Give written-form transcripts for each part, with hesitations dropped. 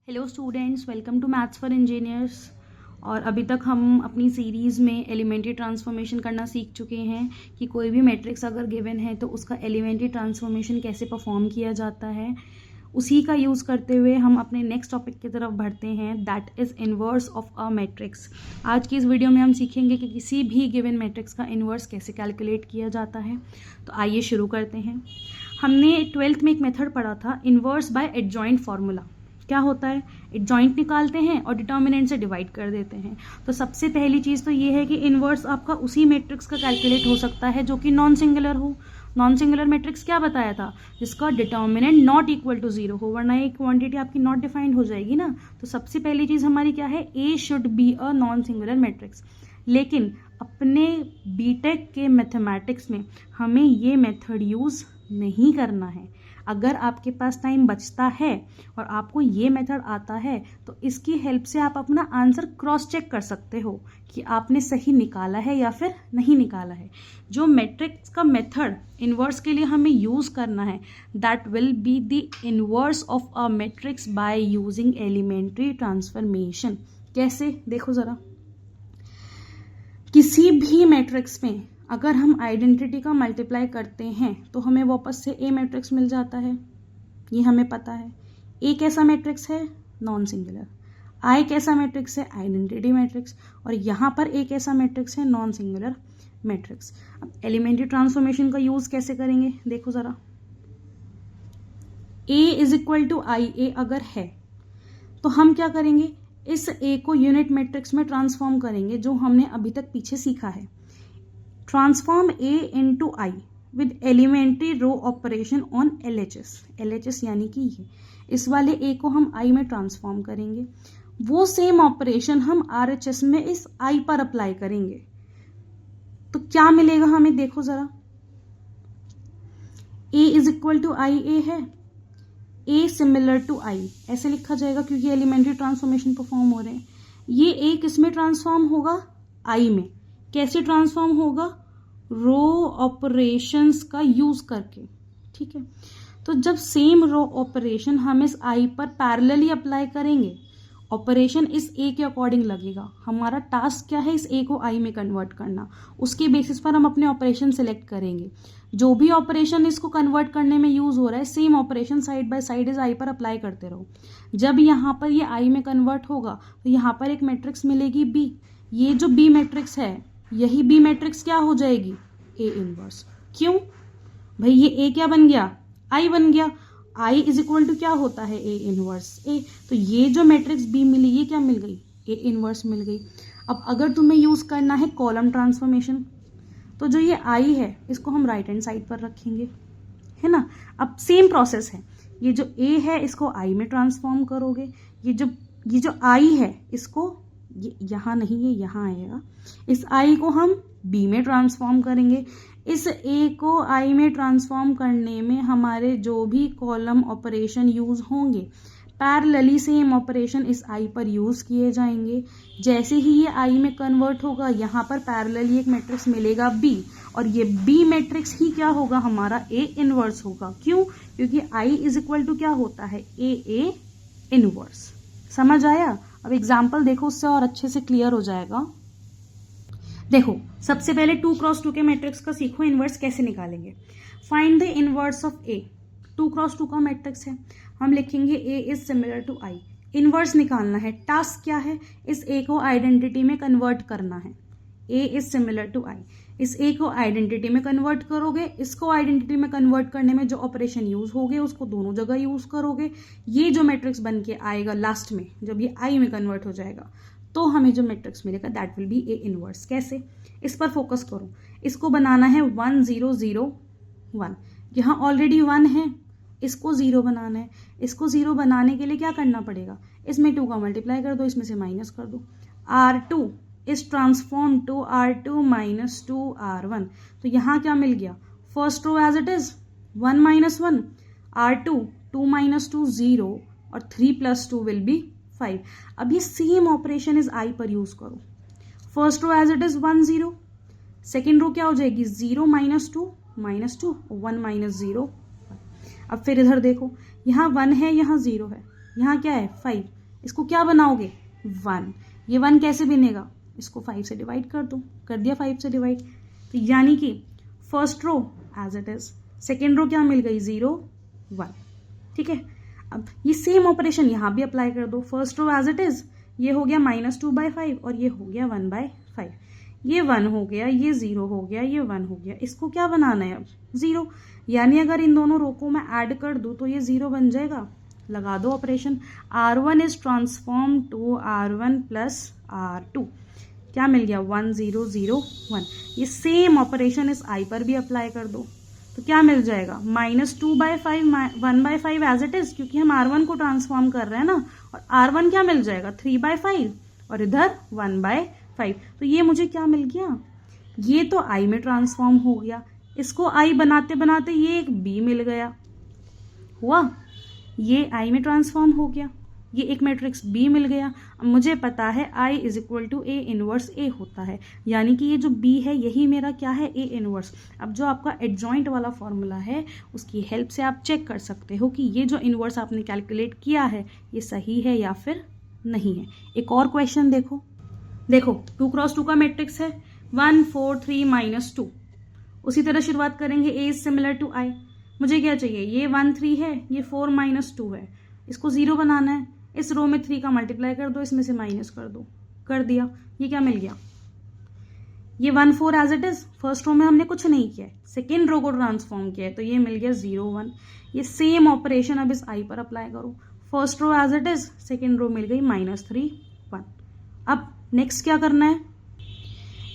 Hello students, welcome to maths for engineers. और अभी तक हम अपनी सीरीज़ में एलिमेंट्री ट्रांसफॉर्मेशन करना सीख चुके हैं कि कोई भी मैट्रिक्स अगर गिवन है तो उसका एलिमेंट्री ट्रांसफॉर्मेशन कैसे परफॉर्म किया जाता है। उसी का यूज़ करते हुए हम अपने नेक्स्ट टॉपिक की तरफ बढ़ते हैं, that is inverse of a matrix. आज की इस वीडियो में हम सीखेंगे कि किसी भी गिवन मैट्रिक्स का इन्वर्स कैसे कैलकुलेट किया जाता है। तो आइए शुरू करते हैं। हमने 12th में एक मेथड पढ़ा था, इन्वर्स बाय एडजॉइंट फार्मूला। क्या होता है, एडजॉइंट निकालते हैं और डिटर्मिनेंट से डिवाइड कर देते हैं। तो सबसे पहली चीज़ तो ये है कि इन्वर्स आपका उसी मैट्रिक्स का कैलकुलेट हो सकता है जो कि नॉन सिंगुलर हो। नॉन सिंगुलर मैट्रिक्स क्या बताया था, जिसका डिटर्मिनेंट नॉट इक्वल टू 0 हो, वरना ये क्वांटिटी आपकी नॉट डिफाइंड हो जाएगी ना। तो सबसे पहली चीज़ हमारी क्या है, A should be a non singular matrix. लेकिन अपने बीटेक के मैथमेटिक्स में हमें ये मेथड यूज़ नहीं करना है। अगर आपके पास टाइम बचता है और आपको ये मेथड आता है तो इसकी हेल्प से आप अपना आंसर क्रॉस चेक कर सकते हो कि आपने सही निकाला है या फिर नहीं निकाला है। जो मैट्रिक्स का मेथड इन्वर्स के लिए हमें यूज़ करना है, that will be the inverse of a matrix by using elementary transformation. कैसे, देखो ज़रा। किसी भी मैट्रिक्स में अगर हम आइडेंटिटी का मल्टीप्लाई करते हैं तो हमें वापस से ए मैट्रिक्स मिल जाता है, ये हमें पता है। ए कैसा मैट्रिक्स है, नॉन सिंगुलर। आई कैसा मैट्रिक्स है, आइडेंटिटी मैट्रिक्स। और यहाँ पर ए कैसा मैट्रिक्स है, नॉन सिंगुलर मैट्रिक्स। अब एलिमेंट्री ट्रांसफॉर्मेशन का यूज कैसे करेंगे, देखो जरा। ए इज इक्वल टू आई ए अगर है तो हम क्या करेंगे, इस ए को यूनिट मैट्रिक्स में ट्रांसफॉर्म करेंगे, जो हमने अभी तक पीछे सीखा है। Transform A into I with elementary row operation on LHS। LHS यानी कि ये इस वाले ए को हम आई में ट्रांसफॉर्म करेंगे, वो सेम ऑपरेशन हम RHS में इस आई पर अप्लाई करेंगे। तो क्या मिलेगा हमें, देखो जरा। ए इज इक्वल टू आई ए है, ए सिमिलर टू आई ऐसे लिखा जाएगा क्योंकि एलिमेंट्री ट्रांसफॉर्मेशन परफॉर्म हो रहे हैं। ये ए किस में ट्रांसफॉर्म होगा, आई में। कैसे ट्रांसफॉर्म होगा, रो ऑपरेशंस का यूज करके, ठीक है। तो जब सेम रो ऑपरेशन हम इस आई पर पैरेलली अप्लाई करेंगे, ऑपरेशन इस ए के अकॉर्डिंग लगेगा। हमारा टास्क क्या है, इस ए को आई में कन्वर्ट करना। उसके बेसिस पर हम अपने ऑपरेशन सेलेक्ट करेंगे। जो भी ऑपरेशन इसको कन्वर्ट करने में यूज हो रहा है, same operation side by side इस आई पर अप्लाई करते रहो। जब यहाँ पर ये आई में कन्वर्ट होगा तो यहाँ पर एक मैट्रिक्स मिलेगी बी। ये जो बी मैट्रिक्स है, यही बी मैट्रिक्स क्या हो जाएगी, ए इनवर्स। क्यों भाई, ये ए क्या बन गया, आई बन गया। आई इज इक्वल टू क्या होता है, ए इनवर्स ए। तो ये जो मैट्रिक्स बी मिली, ये क्या मिल गई, ए इनवर्स मिल गई। अब अगर तुम्हें यूज करना है कॉलम ट्रांसफॉर्मेशन, तो जो ये आई है इसको हम राइट हैंड साइड पर रखेंगे, है ना। अब सेम प्रोसेस है, ये जो ए है इसको आई में ट्रांसफॉर्म करोगे। ये जो आई है इसको यहाँ नहीं, ये यहाँ आएगा। इस आई को हम बी में ट्रांसफॉर्म करेंगे। इस ए को आई में ट्रांसफॉर्म करने में हमारे जो भी कॉलम ऑपरेशन यूज होंगे, पैरेलली सेम ऑपरेशन इस आई पर यूज किए जाएंगे। जैसे ही ये आई में कन्वर्ट होगा, यहाँ पर पैरेलली एक मैट्रिक्स मिलेगा बी, और ये बी मैट्रिक्स ही क्या होगा, हमारा ए इनवर्स होगा। क्यों, क्योंकि आई इज इक्वल टू क्या होता है, ए इनवर्स। समझ आया। अब एग्जाम्पल देखो, उससे और अच्छे से क्लियर हो जाएगा। देखो, सबसे पहले 2 क्रॉस 2 के मैट्रिक्स का सीखो, इनवर्स कैसे निकालेंगे। Find the inverse of A. 2 cross 2 का मैट्रिक्स है, हम लिखेंगे A is similar to I. Inverse निकालना है, टास्क क्या है, इस ए को आइडेंटिटी में कन्वर्ट करना है। ए इज सिमिलर टू आई, इस ए को आइडेंटिटी में कन्वर्ट करोगे, इसको आइडेंटिटी में कन्वर्ट करने में जो ऑपरेशन यूज होगे उसको दोनों जगह यूज करोगे। ये जो मैट्रिक्स बन के आएगा लास्ट में, जब ये आई में कन्वर्ट हो जाएगा, तो हमें जो मैट्रिक्स मिलेगा that will B A inverse. कैसे, इस पर फोकस करो। इसको बनाना है 1 0 0 1, यहाँ ऑलरेडी 1 है, इसको 0 बनाना है। इसको 0 बनाने के लिए क्या करना पड़ेगा, इसमें 2 का मल्टीप्लाई कर दो, इसमें से माइनस कर दो। R2 is transform to R2 minus 2 R1। तो यहाँ क्या मिल गया, first row as it is 1 minus 1, R2 2 minus 2 0, और 3 प्लस 2 विल बी 5। अब ये सेम ऑपरेशन इस आई पर यूज करो। First row as it is 1 0, second row क्या हो जाएगी, 0 माइनस 2 1 माइनस 0। अब फिर इधर देखो, यहाँ 1 है, यहाँ 0 है, यहाँ क्या है 5, इसको क्या बनाओगे 1, ये 1 कैसे बनेगा, इसको 5 से डिवाइड कर दो, कर दिया 5 से डिवाइड। तो यानी कि first row as it is, second row क्या मिल गई 0 1, ठीक है। अब ये सेम ऑपरेशन यहाँ भी अप्लाई कर दो, first row as it is, ये हो गया -2/5 और ये हो गया 1/5, ये 1 हो गया, ये 0 हो गया, ये 1 हो गया, इसको क्या बनाना है अब 0, यानी अगर इन दोनों रो को मैं ऐड कर दूं तो ये 0 बन जाएगा। लगा दो operation, R1 is transform to R1 plus R2, क्या मिल गया 1 0 0 1। ये सेम ऑपरेशन इस I पर भी अप्लाई कर दो, तो क्या मिल जाएगा -2/5 1/5 एज इट इज, क्योंकि हम R1 को ट्रांसफॉर्म कर रहे हैं ना, और R1 क्या मिल जाएगा 3/5 और इधर 1/5। तो ये मुझे क्या मिल गया, ये तो I में ट्रांसफॉर्म हो गया, इसको I बनाते बनाते ये एक B मिल गया, हुआ, ये I में ट्रांसफॉर्म हो गया, ये एक मैट्रिक्स B मिल गया। अब मुझे पता है I is equal to A inverse A होता है, यानी कि ये जो B है यही मेरा क्या है A इनवर्स। अब जो आपका एडजॉइंट वाला फॉर्मूला है उसकी हेल्प से आप चेक कर सकते हो कि ये जो इनवर्स आपने कैलकुलेट किया है ये सही है या फिर नहीं है। एक और क्वेश्चन देखो 2x2 का मैट्रिक्स है 1 4 3 -2, उसी तरह शुरुआत करेंगे, A is similar to I। मुझे क्या चाहिए, ये 1 3 है, ये 4 -2 है, इसको 0 बनाना है, इस रो में 3 का मल्टीप्लाई कर दो, इसमें से माइनस कर दो, कर दिया, ये क्या मिल गया, ये 1 4 as it is, first row में हमने कुछ नहीं किया है, सेकेंड रो को ट्रांसफॉर्म किया है, तो ये मिल गया 0 1। ये सेम ऑपरेशन अब इस I पर अप्लाई करो, first row as it is, second row मिल गई -3 1। अब नेक्स्ट क्या करना है,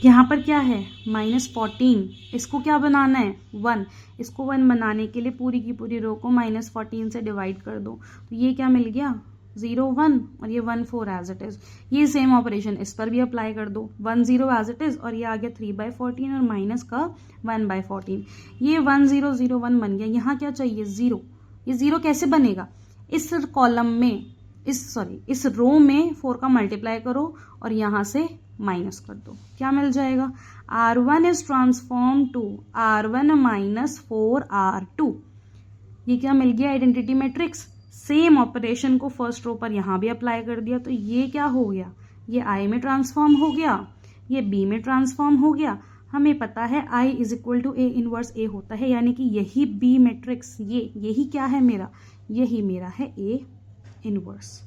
यहाँ पर क्या है -14, इसको क्या बनाना है 1, इसको 1 बनाने के लिए पूरी की पूरी रो को -14 से डिवाइड कर दो, तो ये क्या मिल गया 0 1 और ये 1 4 एज इट इज। ये सेम ऑपरेशन इस पर भी अप्लाई कर दो, 1 0 एज इट इज और ये आ गया 3/14 और माइनस का 1/14, ये 1 0 0 1 बन गया। यहाँ क्या चाहिए 0, ये 0 कैसे बनेगा, इस कॉलम में इस रो में 4 का मल्टीप्लाई करो और यहाँ से माइनस कर दो, क्या मिल जाएगा R1 is transform to R1 -4 R2। ये क्या मिल गया आइडेंटिटी मैट्रिक्स। सेम ऑपरेशन को फर्स्ट रो पर यहाँ भी अप्लाई कर दिया, तो ये क्या हो गया, ये I में ट्रांसफॉर्म हो गया, ये B में ट्रांसफॉर्म हो गया। हमें पता है I is equal to A inverse A होता है, यानी कि यही B मैट्रिक्स, यही क्या है मेरा, यही मेरा है A इनवर्स।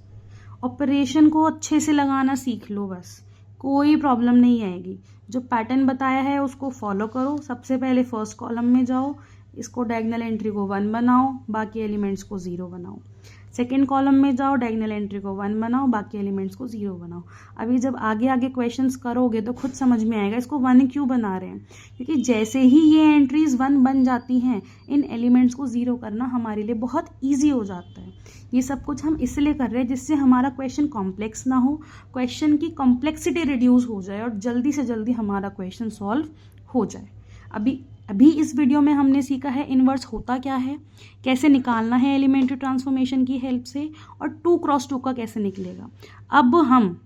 ऑपरेशन को अच्छे से लगाना सीख लो, बस कोई प्रॉब्लम नहीं आएगी। जो पैटर्न बताया है उसको फॉलो करो। सबसे पहले फर्स्ट कॉलम में जाओ, इसको डायगोनल एंट्री को 1 बनाओ, बाकी एलिमेंट्स को 0 बनाओ। सेकेंड कॉलम में जाओ, डायगोनल एंट्री को 1 बनाओ, बाकी एलिमेंट्स को 0 बनाओ। अभी जब आगे आगे क्वेश्चंस करोगे तो खुद समझ में आएगा इसको 1 क्यों बना रहे हैं, क्योंकि जैसे ही ये एंट्रीज 1 बन जाती हैं, इन एलिमेंट्स को 0 करना हमारे लिए बहुत ईजी हो जाता है। ये सब कुछ हम इसलिए कर रहे हैं जिससे हमारा क्वेश्चन कॉम्प्लेक्स ना हो, क्वेश्चन की कॉम्प्लेक्सिटी रिड्यूस हो जाए और जल्दी से जल्दी हमारा क्वेश्चन सॉल्व हो जाए। अभी इस वीडियो में हमने सीखा है इनवर्स होता क्या है, कैसे निकालना है एलिमेंट्री ट्रांसफॉर्मेशन की हेल्प से, और 2x2 का कैसे निकलेगा। अब हम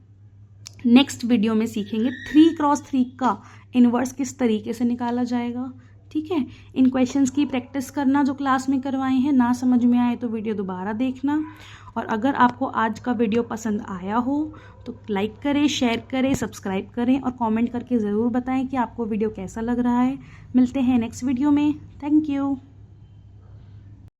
नेक्स्ट वीडियो में सीखेंगे 3x3 का इनवर्स किस तरीके से निकाला जाएगा। ठीक है, इन क्वेश्चंस की प्रैक्टिस करना जो क्लास में करवाए हैं। ना समझ में आए तो वीडियो दोबारा देखना, और अगर आपको आज का वीडियो पसंद आया हो तो लाइक करें, शेयर करें, सब्सक्राइब करें और कमेंट करके ज़रूर बताएं कि आपको वीडियो कैसा लग रहा है। मिलते हैं नेक्स्ट वीडियो में। Thank you.